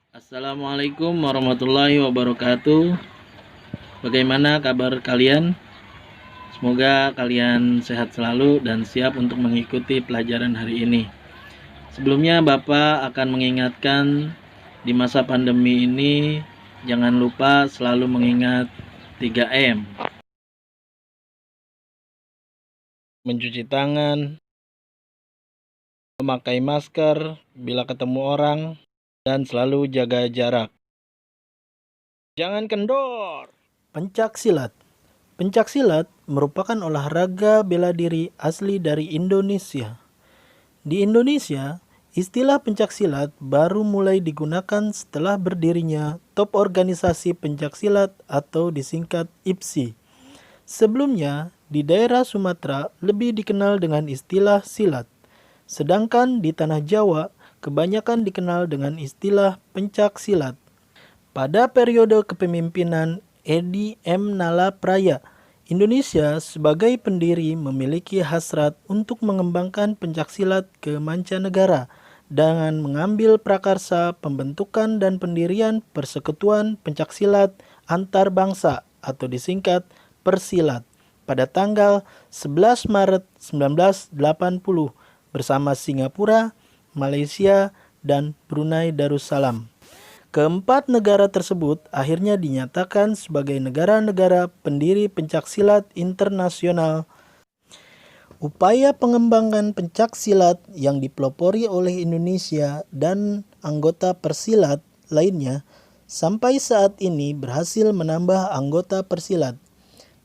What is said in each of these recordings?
Assalamualaikum warahmatullahi wabarakatuh. Bagaimana kabar kalian? Semoga kalian sehat selalu dan siap untuk mengikuti pelajaran hari ini. Sebelumnya Bapak akan mengingatkan di masa pandemi ini jangan lupa selalu mengingat 3M. Mencuci tangan, memakai masker bila ketemu orang, dan selalu jaga jarak. Jangan kendor. Pencak silat. Pencak silat merupakan olahraga bela diri asli dari Indonesia. Di Indonesia, istilah pencak silat baru mulai digunakan setelah berdirinya Top Organisasi Pencak Silat atau disingkat IPSI. Sebelumnya, di daerah Sumatera lebih dikenal dengan istilah silat. Sedangkan di tanah Jawa, kebanyakan dikenal dengan istilah pencak silat. Pada periode kepemimpinan Edi M. Nalapraya, Indonesia sebagai pendiri memiliki hasrat untuk mengembangkan pencaksilat ke mancanegara dengan mengambil prakarsa pembentukan dan pendirian Persekutuan Pencaksilat Antar Bangsa atau disingkat Persilat pada tanggal 11 Maret 1980 bersama Singapura, Malaysia, dan Brunei Darussalam. Keempat negara tersebut akhirnya dinyatakan sebagai negara-negara pendiri pencaksilat internasional. Upaya pengembangan pencaksilat yang dipelopori oleh Indonesia dan anggota persilat lainnya sampai saat ini berhasil menambah anggota persilat.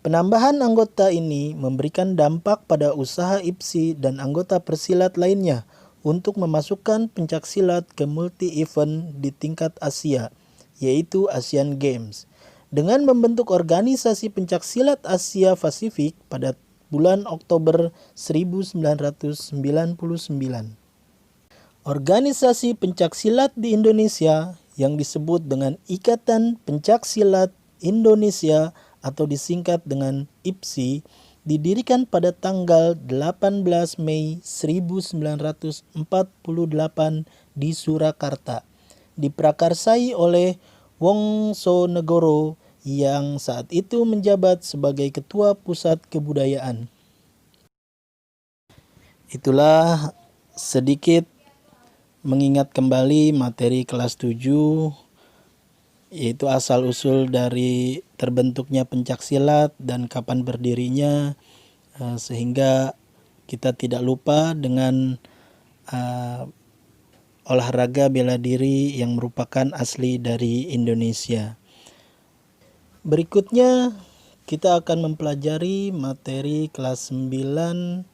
Penambahan anggota ini memberikan dampak pada usaha IPSI dan anggota persilat lainnya untuk memasukkan pencaksilat ke multi-event di tingkat Asia, yaitu Asian Games, dengan membentuk organisasi pencaksilat Asia Pasifik pada bulan Oktober 1999. Organisasi pencaksilat di Indonesia yang disebut dengan Ikatan Pencaksilat Indonesia atau disingkat dengan IPSI didirikan pada tanggal 18 Mei 1948 di Surakarta. Diprakarsai oleh Wongsonegoro yang saat itu menjabat sebagai Ketua Pusat Kebudayaan. Itulah sedikit mengingat kembali materi kelas 7, yaitu asal-usul dari terbentuknya pencaksilat dan kapan berdirinya, sehingga kita tidak lupa dengan olahraga bela diri yang merupakan asli dari Indonesia. Berikutnya kita akan mempelajari materi kelas 9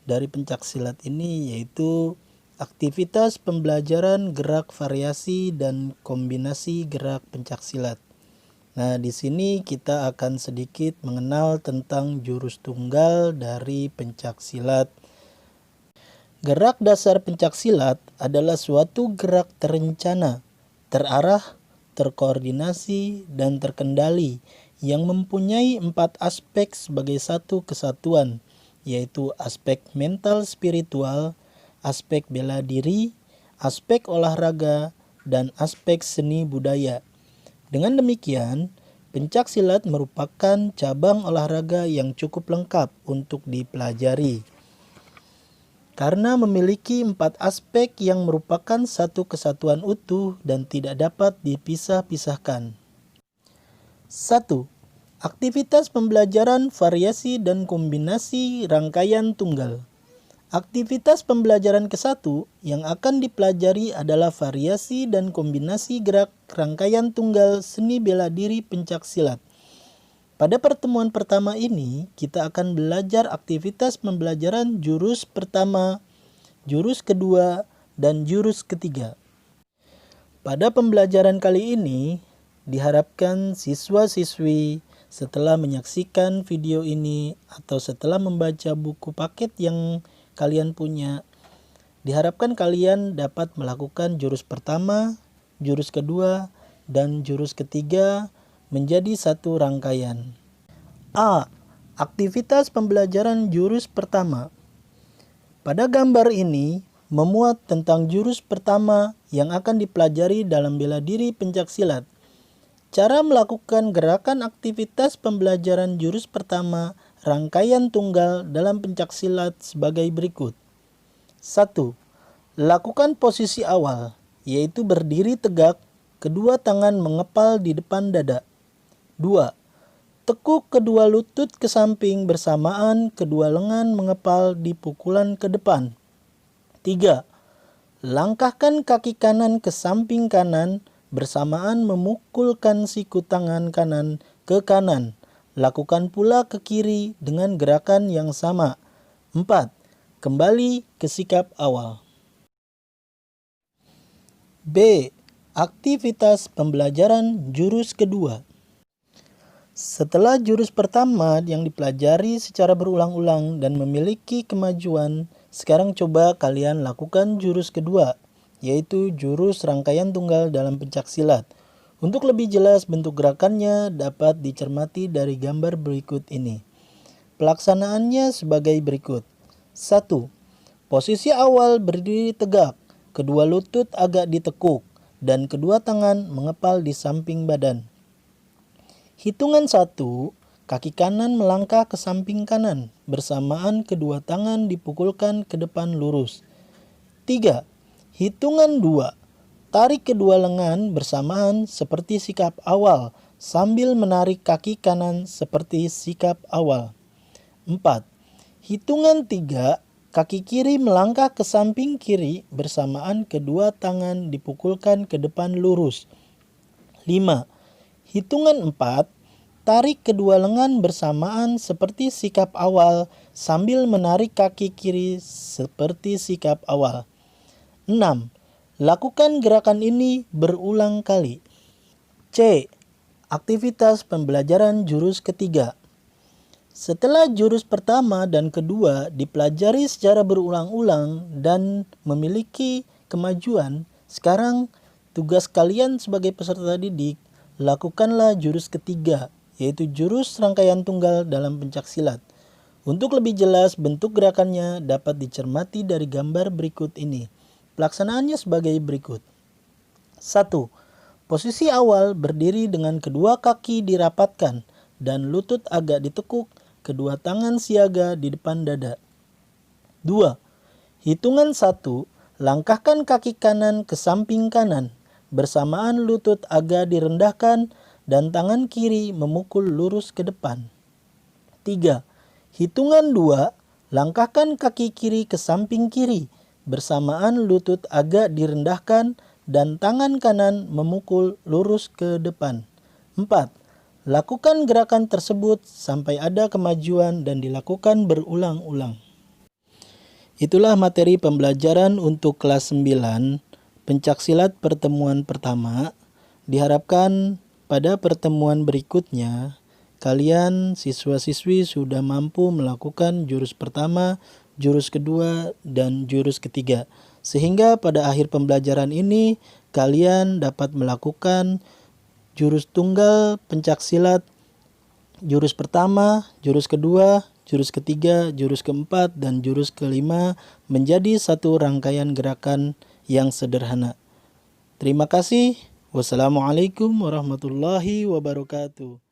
dari pencaksilat ini, yaitu aktivitas pembelajaran gerak variasi dan kombinasi gerak pencaksilat. Nah, di sini kita akan sedikit mengenal tentang jurus tunggal dari pencaksilat. Gerak dasar pencaksilat adalah suatu gerak terencana, terarah, terkoordinasi, dan terkendali yang mempunyai 4 aspek sebagai satu kesatuan, yaitu aspek mental spiritual, aspek bela diri, aspek olahraga, dan aspek seni budaya. Dengan demikian, pencaksilat merupakan cabang olahraga yang cukup lengkap untuk dipelajari. Karena memiliki 4 aspek yang merupakan satu kesatuan utuh dan tidak dapat dipisah-pisahkan. 1. Aktivitas pembelajaran variasi dan kombinasi rangkaian tunggal. Aktivitas pembelajaran ke-1 yang akan dipelajari adalah variasi dan kombinasi gerak rangkaian tunggal seni bela diri pencaksilat. Pada pertemuan pertama ini, kita akan belajar aktivitas pembelajaran jurus pertama, jurus kedua, dan jurus ketiga. Pada pembelajaran kali ini, diharapkan siswa-siswi setelah menyaksikan video ini atau setelah membaca buku paket yang kalian punya, diharapkan kalian dapat melakukan jurus pertama, jurus kedua, dan jurus ketiga menjadi satu rangkaian. A. Aktivitas pembelajaran jurus pertama. Pada gambar ini, memuat tentang jurus pertama yang akan dipelajari dalam bela diri pencaksilat. Cara melakukan gerakan aktivitas pembelajaran jurus pertama rangkaian tunggal dalam pencaksilat sebagai berikut. 1. Lakukan posisi awal, yaitu berdiri tegak, kedua tangan mengepal di depan dada. 2. Tekuk kedua lutut ke samping bersamaan kedua lengan mengepal di pukulan ke depan. 3. Langkahkan kaki kanan ke samping kanan bersamaan memukulkan siku tangan kanan ke kanan. Lakukan pula ke kiri dengan gerakan yang sama. 4. Kembali ke sikap awal. B. Aktivitas pembelajaran jurus kedua. Setelah jurus pertama yang dipelajari secara berulang-ulang dan memiliki kemajuan, sekarang coba kalian lakukan jurus kedua, yaitu jurus rangkaian tunggal dalam pencaksilat. Untuk lebih jelas bentuk gerakannya dapat dicermati dari gambar berikut ini. Pelaksanaannya sebagai berikut. 1. Posisi awal berdiri tegak, kedua lutut agak ditekuk, dan kedua tangan mengepal di samping badan. Hitungan 1, kaki kanan melangkah ke samping kanan, bersamaan kedua tangan dipukulkan ke depan lurus. 3. Hitungan 2, tarik kedua lengan bersamaan seperti sikap awal, sambil menarik kaki kanan seperti sikap awal. 4. Hitungan 3, kaki kiri melangkah ke samping kiri, bersamaan kedua tangan dipukulkan ke depan lurus. 5. Hitungan 4, tarik kedua lengan bersamaan seperti sikap awal sambil menarik kaki kiri seperti sikap awal. 6. Lakukan gerakan ini berulang kali. C. Aktivitas pembelajaran jurus ketiga. Setelah jurus pertama dan kedua dipelajari secara berulang-ulang dan memiliki kemajuan, sekarang tugas kalian sebagai peserta didik, lakukanlah jurus ketiga, yaitu jurus rangkaian tunggal dalam pencaksilat. Untuk lebih jelas bentuk gerakannya dapat dicermati dari gambar berikut ini. Pelaksanaannya sebagai berikut. 1. Posisi awal berdiri dengan kedua kaki dirapatkan dan lutut agak ditekuk, kedua tangan siaga di depan dada. 2. Hitungan 1, langkahkan kaki kanan ke samping kanan, bersamaan lutut agak direndahkan dan tangan kiri memukul lurus ke depan. 3. Hitungan 2, langkahkan kaki kiri ke samping kiri, bersamaan lutut agak direndahkan dan tangan kanan memukul lurus ke depan. 4. Lakukan gerakan tersebut sampai ada kemajuan dan dilakukan berulang-ulang. Itulah materi pembelajaran untuk kelas 9, pencaksilat pertemuan pertama. Diharapkan pada pertemuan berikutnya, kalian siswa-siswi sudah mampu melakukan jurus pertama, jurus kedua, dan jurus ketiga. Sehingga pada akhir pembelajaran ini, kalian dapat melakukan jurus tunggal pencaksilat, jurus pertama, jurus kedua, jurus ketiga, jurus keempat, dan jurus kelima menjadi satu rangkaian gerakan yang sederhana. Terima kasih. Wassalamualaikum warahmatullahi wabarakatuh.